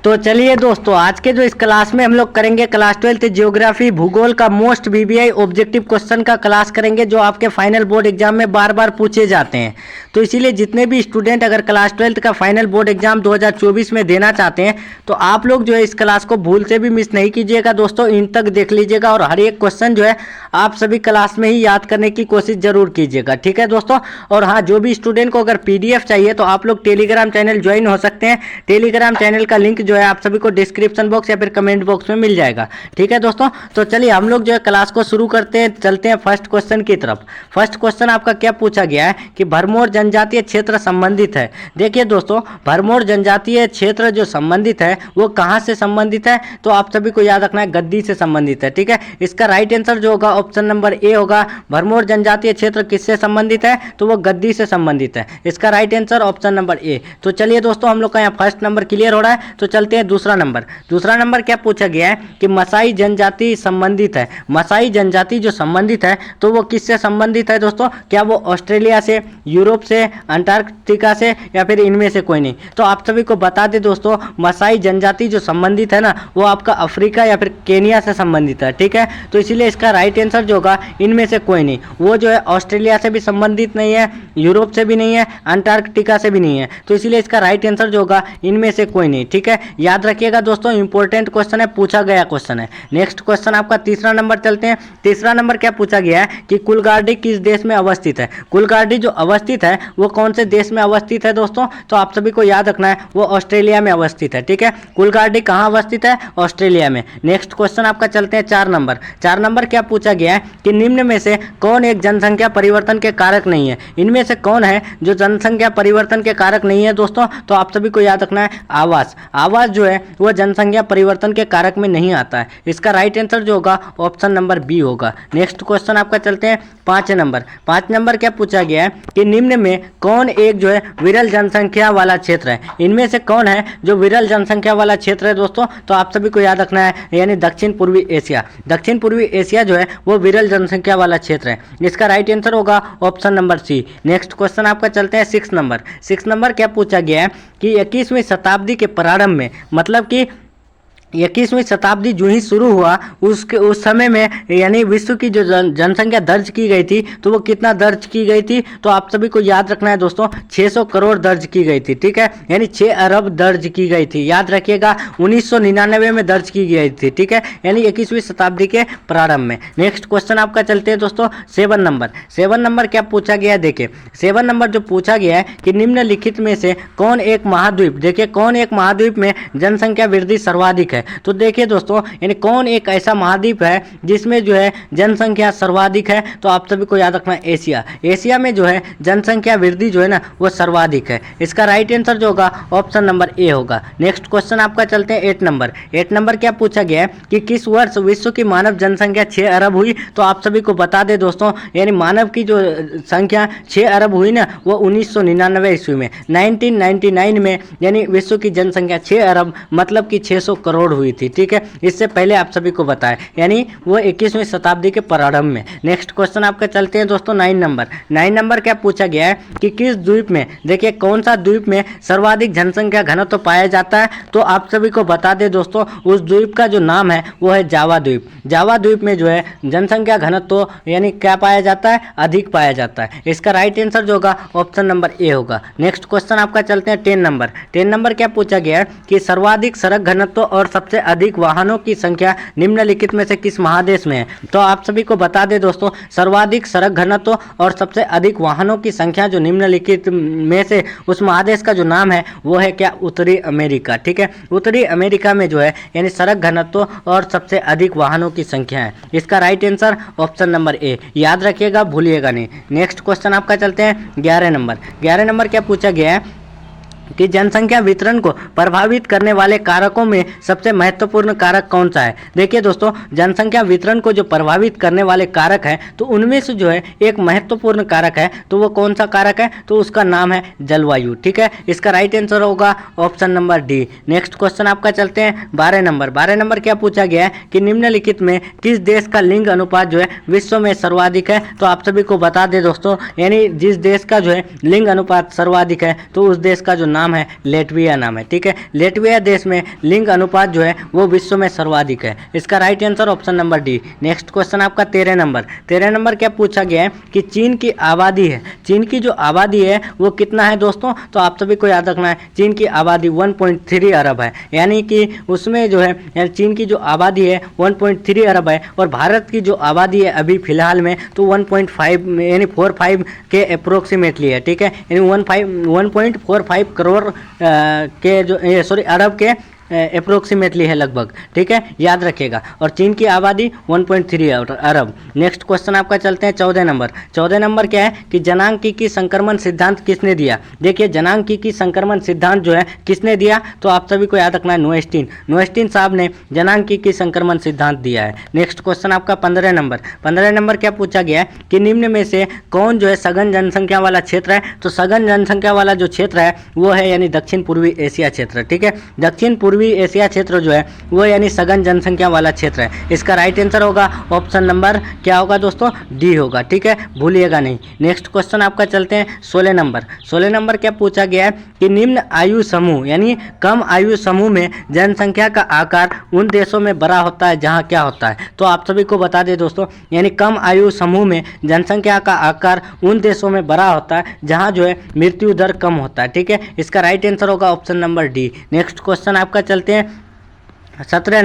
तो चलिए दोस्तों, आज के जो इस क्लास में हम लोग करेंगे क्लास 12th ज्योग्राफी भूगोल का मोस्ट बीबीआई ऑब्जेक्टिव क्वेश्चन का क्लास करेंगे, जो आपके फाइनल बोर्ड एग्जाम में बार बार पूछे जाते हैं। तो इसीलिए जितने भी स्टूडेंट अगर क्लास 12th का फाइनल बोर्ड एग्जाम 2024 में देना चाहते हैं तो आप लोग जो है इस क्लास को भूल से भी मिस नहीं कीजिएगा दोस्तों, इन तक देख लीजिएगा और हर एक क्वेश्चन जो है आप सभी क्लास में ही याद करने की कोशिश जरूर कीजिएगा, ठीक है दोस्तों। और हाँ, जो भी स्टूडेंट को अगर पीडीएफ चाहिए तो आप लोग टेलीग्राम चैनल ज्वाइन हो सकते हैं। टेलीग्राम चैनल का लिंक जो है आप सभी को डिस्क्रिप्शन बॉक्स या फिर कमेंट बॉक्स में मिल जाएगा, ठीक है दोस्तों। तो चलिए हम लोग जो है क्लास को शुरू करते हैं, चलते हैं फर्स्ट क्वेश्चन की तरफ। फर्स्ट क्वेश्चन आपका क्या पूछा गया है कि भरमौर जनजातीय क्षेत्र संबंधित है। देखिए दोस्तों, भरमौर जनजातीय क्षेत्र जो संबंधित है वो कहाँ से संबंधित है, तो आप सभी को याद रखना है गद्दी से संबंधित है, ठीक है। इसका राइट आंसर जो होगा ऑप्शन नंबर ए होगा। भरमौर जनजातीय क्षेत्र किससे संबंधित है, तो वो गद्दी से संबंधित है। इसका right answer option number A. तो चलिए दोस्तों, हम लोग का यहाँ फर्स्ट नंबर क्लियर हो रहा है। तो चलते हैं दूसरा नंबर। दूसरा नंबर क्या पूछा गया है कि मसाई जनजाति संबंधित है। मसाई जनजाति जो संबंधित है तो वो किससे संबंधित है दोस्तों, क्या वो ऑस्ट्रेलिया से, यूरोप से, अंटार्कटिका से, या फिर इनमें से कोई नहीं। तो आप सभी को बता दें दोस्तों, मसाई जनजाति जो संबंधित है ना वो आपका अफ्रीका या फिर केनिया से संबंधित है, ठीक है। तो इसीलिए इसका राइट आंसर जो होगा इनमें से कोई नहीं। वो जो है ऑस्ट्रेलिया से भी संबंधित नहीं है, यूरोप से भी नहीं है, अंटार्कटिका से भी नहीं है। तो इसीलिए इसका राइट आंसर जो होगा इनमें से कोई नहीं, ठीक है। याद रखिएगा दोस्तों, इंपॉर्टेंट क्वेश्चन है, पूछा गया क्वेश्चन है। नेक्स्ट क्वेश्चन आपका तीसरा नंबर चलते हैं। तीसरा नंबर क्या पूछा गया है कि कुलगार्डी किस देश में अवस्थित है। कुलगार्डी जो अवस्थित है वो कौन से देश में अवस्थित है दोस्तों, तो आप सभी को याद रखना है वो ऑस्ट्रेलिया में अवस्थित है, ठीक है। कुलगार्डी कहाँ अवस्थित है, ऑस्ट्रेलिया में। नेक्स्ट क्वेश्चन आपका चलते हैं चार नंबर। चार नंबर क्या पूछा गया है कि निम्न में से कौन एक जनसंख्या परिवर्तन के कारक नहीं है। इनमें से कौन है जो जनसंख्या परिवर्तन के कारक नहीं है दोस्तों, तो आप सभी को याद रखना है आवास। आवास जो है वो जनसंख्या परिवर्तन के कारक में नहीं आता है। इसका राइट आंसर जो होगा ऑप्शन नंबर बी होगा। नेक्स्ट क्वेश्चन आपका चलते हैं पाँच नंबर। पाँच नंबर क्या पूछा गया है कि निम्न में कौन एक जो है विरल जनसंख्या वाला क्षेत्र है। इनमें से कौन है जो विरल जनसंख्या वाला क्षेत्र है दोस्तों, तो आप सभी को याद रखना है यानी दक्षिण पूर्वी एशिया। दक्षिण पूर्वी एशिया जो है वो विरल जनसंख्या वाला क्षेत्र है। इसका राइट आंसर होगा option number C. Next question आपका चलते हैं सिक्स नंबर। सिक्स नंबर क्या पूछा गया है कि 21वीं शताब्दी के प्रारंभ में, मतलब कि 21वीं शताब्दी जो ही शुरू हुआ उस समय में यानी विश्व की जो जनसंख्या दर्ज की गई थी तो वो कितना दर्ज की गई थी, तो आप सभी को याद रखना है दोस्तों 600 करोड़ दर्ज की गई थी, ठीक है। यानी 6 अरब दर्ज की गई थी। याद रखिएगा 1999 में दर्ज की गई थी, ठीक है, यानी 21वीं शताब्दी के प्रारंभ में। नेक्स्ट क्वेश्चन आपका चलते हैं दोस्तों सेवन नंबर। सेवन नंबर क्या पूछा गया है, देखिए सेवन नंबर जो पूछा गया है कि निम्नलिखित में से कौन एक महाद्वीप, देखिए कौन एक महाद्वीप में जनसंख्या वृद्धि सर्वाधिक है। तो देखिए दोस्तों, यानी कौन एक ऐसा महाद्वीप है जिसमें जो है जनसंख्या सर्वाधिक है, तो आप सभी को याद रखना है एशिया। एशिया में जो है जनसंख्या वृद्धि जो है ना वो सर्वाधिक है। इसका राइट आंसर जो होगा ऑप्शन नंबर ए होगा। नेक्स्ट क्वेश्चन आपका चलते हैं एट नंबर। एट नंबर क्या पूछा गया है कि किस वर्ष विश्व की मानव जनसंख्या 6 अरब हुई, तो आप सभी को बता दें दोस्तों, यानी मानव की जो संख्या 6 अरब हुई ना वो 1999 ईस्वी में, 1999 में, यानी विश्व की जनसंख्या 6 अरब मतलब कि 600 करोड़ हुई थी, ठीक है। इससे पहले आप सभी को बताएं, यानी वो 21वीं शताब्दी के प्रारंभ में। नेक्स्ट क्वेश्चन आपका चलते हैं दोस्तों नाइन नंबर। नाइन नंबर क्या पूछा गया है कि किस द्वीप में, देखिए कौन सा द्वीप में सर्वाधिक जनसंख्या घनत्व तो पाया जाता है, तो आप सभी को बता दें दोस्तों उस द्वीप का जो नाम है वो है जावा द्वीप। जावा द्वीप में जो है जनसंख्या घनत्व तो यानी क्या पाया जाता है, अधिक पाया जाता है। इसका राइट आंसर जो होगा ऑप्शन नंबर ए होगा। नेक्स्ट क्वेश्चन आपका चलते हैं 10 नंबर। 10 नंबर क्या पूछा गया है कि सर्वाधिक सड़क घनत्व और सबसे अधिक वाहनों की संख्या निम्नलिखित में से किस महादेश में है। तो आप सभी को बता दें दोस्तों, सर्वाधिक सड़क घनत्व और सबसे अधिक वाहनों की संख्या जो निम्नलिखित में से उस महादेश का जो नाम है वो है क्या, उत्तरी अमेरिका, ठीक है। उत्तरी अमेरिका में जो है यानी सड़क घनत्व और सबसे अधिक वाहनों की संख्या है। इसका right answer option number A. याद रखिएगा, भूलिएगा नहीं। नेक्स्ट क्वेश्चन आपका चलते हैं 11 नंबर। 11 नंबर क्या पूछा गया है कि जनसंख्या वितरण को प्रभावित करने वाले कारकों में सबसे महत्वपूर्ण कारक कौन सा है। देखिए दोस्तों, जनसंख्या वितरण को जो प्रभावित करने वाले कारक हैं तो उनमें से जो है एक महत्वपूर्ण कारक है, तो वो कौन सा कारक है, तो उसका नाम है जलवायु, ठीक है। इसका राइट आंसर होगा option number D. Next question आपका चलते हैं 12 नंबर। 12 नंबर क्या पूछा गया है कि निम्नलिखित में किस देश का लिंग अनुपात जो है विश्व में सर्वाधिक है। तो आप सभी को बता दें दोस्तों, यानी जिस देश का जो है लिंग अनुपात सर्वाधिक है तो उस देश का जो नाम नाम है लेटविया नाम है, ठीक है। लेटविया देश में लिंग अनुपात जो है वो विश्व में सर्वाधिक है। इसका right answer option number D. Next question आपका 13 नंबर क्या पूछा गया है कि चीन की आबादी है, चीन की जो आबादी है वो कितना है दोस्तों, तो आप सभी को याद रखना है चीन की आबादी 1.3 अरब है, यानी कि उसमें जो है चीन की जो आबादी है 1.3 अरब है और भारत की जो आबादी है अभी फिलहाल में तो 1.5 यानी 45 के अप्रोक्सीमेटली है, ठीक है। यानी 1.45 करोड़ के जो अरब के अप्रोक्सीमेटली है लगभग, ठीक है, याद रखिएगा। और चीन की आबादी 1.3 अरब। नेक्स्ट क्वेश्चन आपका चलते हैं 14 नंबर क्या है कि जनांगीकी संक्रमण सिद्धांत किसने दिया। देखिए जनांगीकी संक्रमण सिद्धांत जो है किसने दिया, तो आप सभी को याद रखना है नोएस्टीन साहब ने जनांगीकी संक्रमण सिद्धांत दिया है। नेक्स्ट क्वेश्चन आपका 15 नंबर क्या पूछा गया है कि निम्न में से कौन जो है सघन जनसंख्या वाला क्षेत्र है, तो सघन जनसंख्या वाला जो क्षेत्र है वो है यानी दक्षिण पूर्वी एशिया क्षेत्र, ठीक है। दक्षिण पूर्वी एशिया क्षेत्र जो है वो यानी सघन जनसंख्या वाला क्षेत्र है। इसका राइट आंसर होगा ऑप्शन नंबर क्या होगा दोस्तों, डी होगा, ठीक है, भूलिएगा नहीं। नेक्स्ट क्वेश्चन आपका चलते हैं 16 नंबर क्या पूछा गया है कि निम्न आयु समूह यानी कम आयु समूह में जनसंख्या का आकार उन देशों में बड़ा होता है जहां क्या होता है, तो आप सभी को बता दें दोस्तों यानी कम आयु समूह में जनसंख्या का आकार उन देशों में बड़ा होता है जहां जो है मृत्यु दर कम होता है, ठीक है। इसका राइट आंसर होगा option number D. Next question आपका चलते हैं 17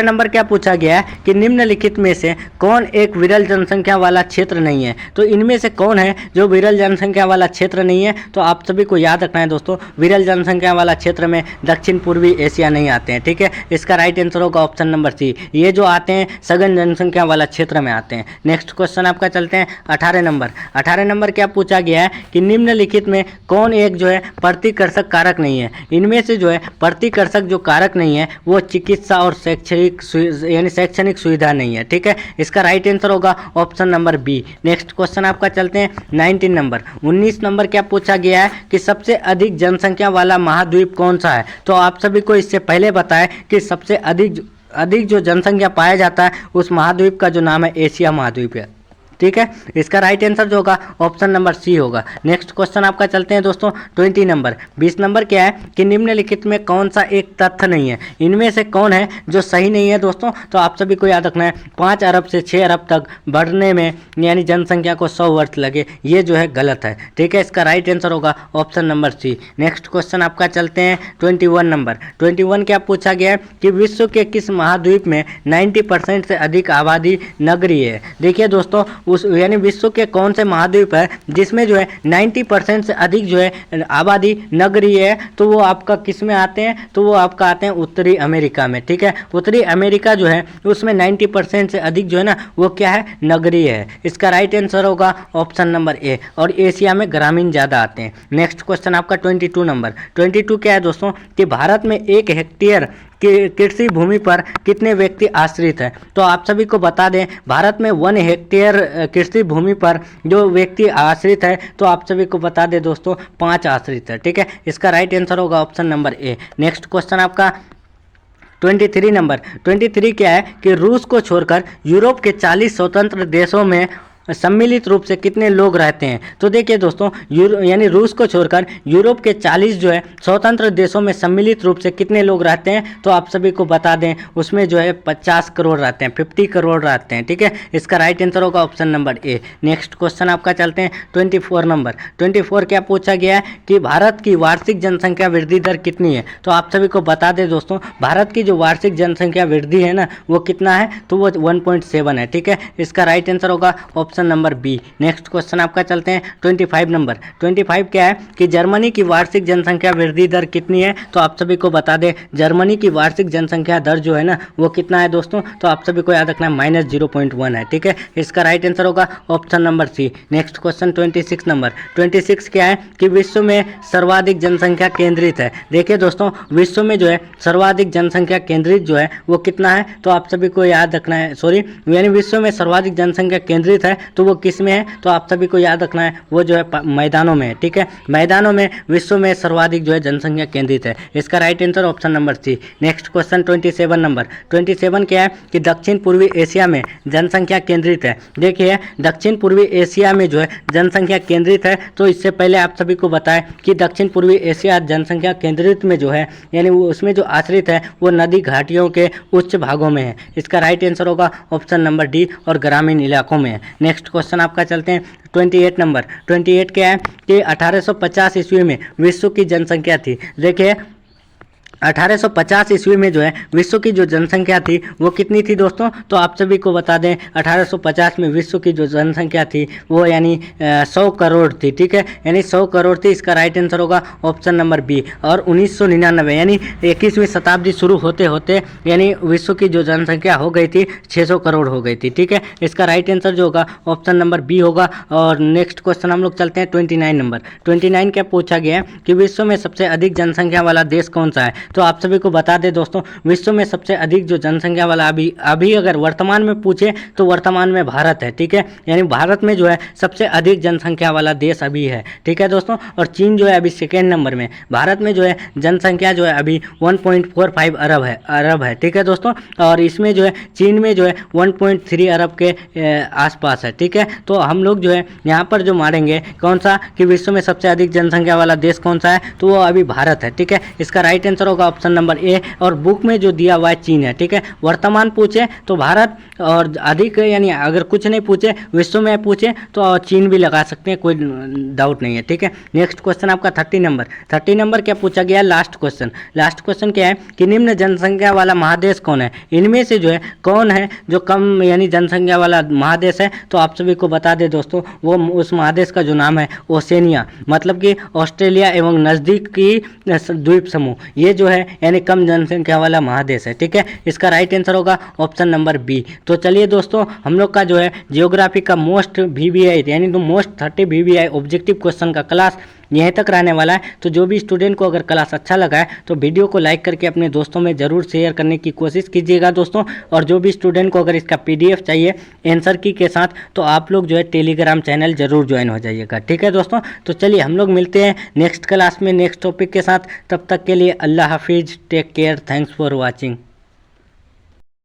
नंबर क्या पूछा गया है कि निम्नलिखित में से कौन एक विरल जनसंख्या वाला क्षेत्र नहीं है, तो इनमें से कौन है जो विरल जनसंख्या वाला क्षेत्र नहीं है, तो आप सभी को याद रखना है दोस्तों विरल जनसंख्या वाला क्षेत्र में दक्षिण पूर्वी एशिया नहीं आते हैं, ठीक है। इसका राइट आंसर होगा ऑप्शन नंबर सी, ये जो आते हैं सघन जनसंख्या वाला क्षेत्र में आते हैं। नेक्स्ट क्वेश्चन आपका चलते हैं 18 नंबर क्या पूछा गया है कि निम्नलिखित में कौन एक जो है प्रतिकर्षक कारक नहीं है, इनमें से जो है प्रतिकर्षक जो कारक नहीं है वो चिकित्सा और शैक्षणिक सुविधा नहीं है, ठीक है। इसका राइट आंसर होगा option number B. Next question आपका चलते हैं 19 नंबर क्या पूछा गया है कि सबसे अधिक जनसंख्या वाला महाद्वीप कौन सा है, तो आप सभी को इससे पहले बताएं कि सबसे अधिक जो जनसंख्या पाया जाता है उस महाद्वीप का जो नाम है एशिया महाद्वीप है, ठीक है। इसका राइट आंसर जो होगा ऑप्शन नंबर सी होगा। नेक्स्ट क्वेश्चन आपका चलते हैं दोस्तों 20 नंबर क्या है कि निम्नलिखित में कौन सा एक तथ्य नहीं है, इनमें से कौन है जो सही नहीं है दोस्तों, तो आप सभी को याद रखना है 5 अरब से 6 अरब तक बढ़ने में यानी जनसंख्या को 100 वर्ष लगे, ये जो है गलत है, ठीक है। इसका राइट आंसर होगा option number C. Next question आपका चलते हैं 21 क्या पूछा गया है कि विश्व के किस महाद्वीप में 90% से अधिक आबादी नगरीय है। देखिए दोस्तों उस यानी विश्व के कौन से महाद्वीप है जिसमें जो है 90% से अधिक जो है आबादी नगरीय है, तो वो आपका किस में आते हैं, तो वो आपका आते हैं उत्तरी अमेरिका में, ठीक है। उत्तरी अमेरिका जो है उसमें 90% से अधिक जो है ना वो क्या है, नगरीय है। इसका राइट आंसर होगा ऑप्शन नंबर ए। और एशिया में ग्रामीण ज़्यादा आते हैं। नेक्स्ट क्वेश्चन आपका 22 क्या है दोस्तों कि भारत में 1 हेक्टेयर कृषि भूमि पर कितने व्यक्ति आश्रित हैं, तो आप सभी को बता दें भारत में 1 हेक्टेयर कृषि भूमि पर जो व्यक्ति आश्रित है, तो आप सभी को बता दें दोस्तों 5 आश्रित है, ठीक है। इसका राइट आंसर होगा option number A. Next question आपका 23 क्या है कि रूस को छोड़कर यूरोप के 40 स्वतंत्र देशों में सम्मिलित रूप से कितने लोग रहते हैं, तो देखिए दोस्तों यानी रूस को छोड़कर यूरोप के 40 जो है स्वतंत्र देशों में सम्मिलित रूप से कितने लोग रहते हैं, तो आप सभी को बता दें उसमें जो है 50 करोड़ रहते हैं, 50 करोड़ रहते हैं, ठीक है। इसका राइट आंसर होगा option number A. Next question आपका चलते हैं 24 क्या पूछा गया है कि भारत की वार्षिक जनसंख्या वृद्धि दर कितनी है, तो आप सभी को बता दें दोस्तों भारत की जो वार्षिक जनसंख्या वृद्धि है ना वो कितना है, तो वो 1.7 है, ठीक है। इसका राइट आंसर होगा option number B. Next question आपका चलते हैं 25 क्या है कि जर्मनी की वार्षिक जनसंख्या वृद्धि दर कितनी है, तो आप सभी को बता दें जर्मनी की वार्षिक जनसंख्या दर जो है ना वो कितना है दोस्तों, तो आप सभी को याद रखना है -0.1 है, ठीक है। इसका राइट आंसर होगा option number C. Next question 26 क्या है कि विश्व में सर्वाधिक जनसंख्या केंद्रित है। देखिए दोस्तों विश्व में जो है सर्वाधिक जनसंख्या केंद्रित जो है वो कितना है, तो आप सभी को याद रखना है यानी विश्व में सर्वाधिक जनसंख्या केंद्रित है तो वो किस में है, तो आप सभी को याद रखना है वो जो है मैदानों में है। ठीक है, मैदानों में विश्व में सर्वाधिक जो है जनसंख्या केंद्रित है। इसका right answer option number C. Next question 27 number. 27 क्या है कि दक्षिण पूर्वी एशिया में जनसंख्या केंद्रित है। देखिए दक्षिण पूर्वी एशिया में जो है जनसंख्या केंद्रित है, तो इससे पहले आप सभी को बताएं कि दक्षिण पूर्वी एशिया जनसंख्या केंद्रित में जो है यानी वो उसमें जो आश्रित है वो नदी घाटियों के उच्च भागों में है। इसका राइट आंसर होगा ऑप्शन नंबर डी और ग्रामीण इलाकों में है। नेक्स्ट क्वेश्चन आपका चलते हैं 28 नंबर। 28 क्या है कि 1850 ईस्वी में विश्व की जनसंख्या थी। देखिए 1850 ईस्वी में जो है विश्व की जो जनसंख्या थी वो कितनी थी दोस्तों, तो आप सभी को बता दें 1850 में विश्व की जो जनसंख्या थी वो यानी 100 करोड़ थी। ठीक है, यानी 100 करोड़ थी। इसका राइट आंसर होगा ऑप्शन नंबर बी। और 1999 यानी 21वीं शताब्दी शुरू होते होते यानी विश्व की जो जनसंख्या हो गई थी 600 करोड़ हो गई थी। ठीक है, इसका राइट आंसर जो होगा ऑप्शन नंबर बी होगा। और नेक्स्ट क्वेश्चन हम लोग चलते हैं 29 नंबर। 29 क्या पूछा गया है कि विश्व में सबसे अधिक जनसंख्या वाला देश कौन सा है। तो आप सभी को बता दें दोस्तों विश्व में सबसे अधिक जो जनसंख्या वाला अभी अगर वर्तमान में पूछे तो वर्तमान में भारत है। ठीक है, यानी भारत में जो है सबसे अधिक जनसंख्या वाला देश अभी है। ठीक है दोस्तों, और चीन जो है अभी सेकेंड नंबर में। भारत में जो है जनसंख्या जो है अभी 1.45 अरब है। ठीक है दोस्तों, और इसमें जो है चीन में जो है 1.3 अरब के आसपास है। ठीक है, तो हम लोग जो है यहाँ पर जो मारेंगे कौन सा कि विश्व में सबसे अधिक जनसंख्या वाला देश कौन सा है, तो वो अभी भारत है। ठीक है, इसका राइट आंसर होगा ऑप्शन नंबर ए। और बुक में जो दिया हुआ है चीन है। ठीक है, वर्तमान पूछे तो भारत, और अधिक यानी अगर कुछ नहीं पूछे विश्व में पूछे तो चीन भी लगा सकते हैं, कोई डाउट नहीं है। ठीक है, नेक्स्ट क्वेश्चन आपका 30 नंबर। 30 नंबर क्या पूछा गया, लास्ट क्वेश्चन क्या है कि निम्न जनसंख्या वाला महादेश कौन है। इनमें से जो है कौन है जो कम यानी जनसंख्या वाला महादेश है, तो आप सभी को बता दें दोस्तों वो उस महादेश का जो नाम है ओसेनिया, मतलब कि ऑस्ट्रेलिया एवं नज़दीक की द्वीप समूह, ये जो है यानी कम जनसंख्या वाला महादेश है। ठीक है, इसका राइट आंसर होगा ऑप्शन नंबर बी। तो चलिए दोस्तों हम लोग का जो है जियोग्राफी का मोस्ट VBI यानी मोस्ट 30 VBI ऑब्जेक्टिव क्वेश्चन का क्लास यहीं तक रहने वाला है। तो जो भी स्टूडेंट को अगर क्लास अच्छा लगा है तो वीडियो को लाइक करके अपने दोस्तों में ज़रूर शेयर करने की कोशिश कीजिएगा दोस्तों। और जो भी स्टूडेंट को अगर इसका PDF चाहिए आंसर की के साथ तो आप लोग जो है टेलीग्राम चैनल ज़रूर ज्वाइन हो जाइएगा। ठीक है दोस्तों, तो चलिए हम लोग मिलते हैं नेक्स्ट क्लास में नेक्स्ट टॉपिक के साथ। तब तक के लिए अल्लाह हाफिज़, take care, thanks for watching.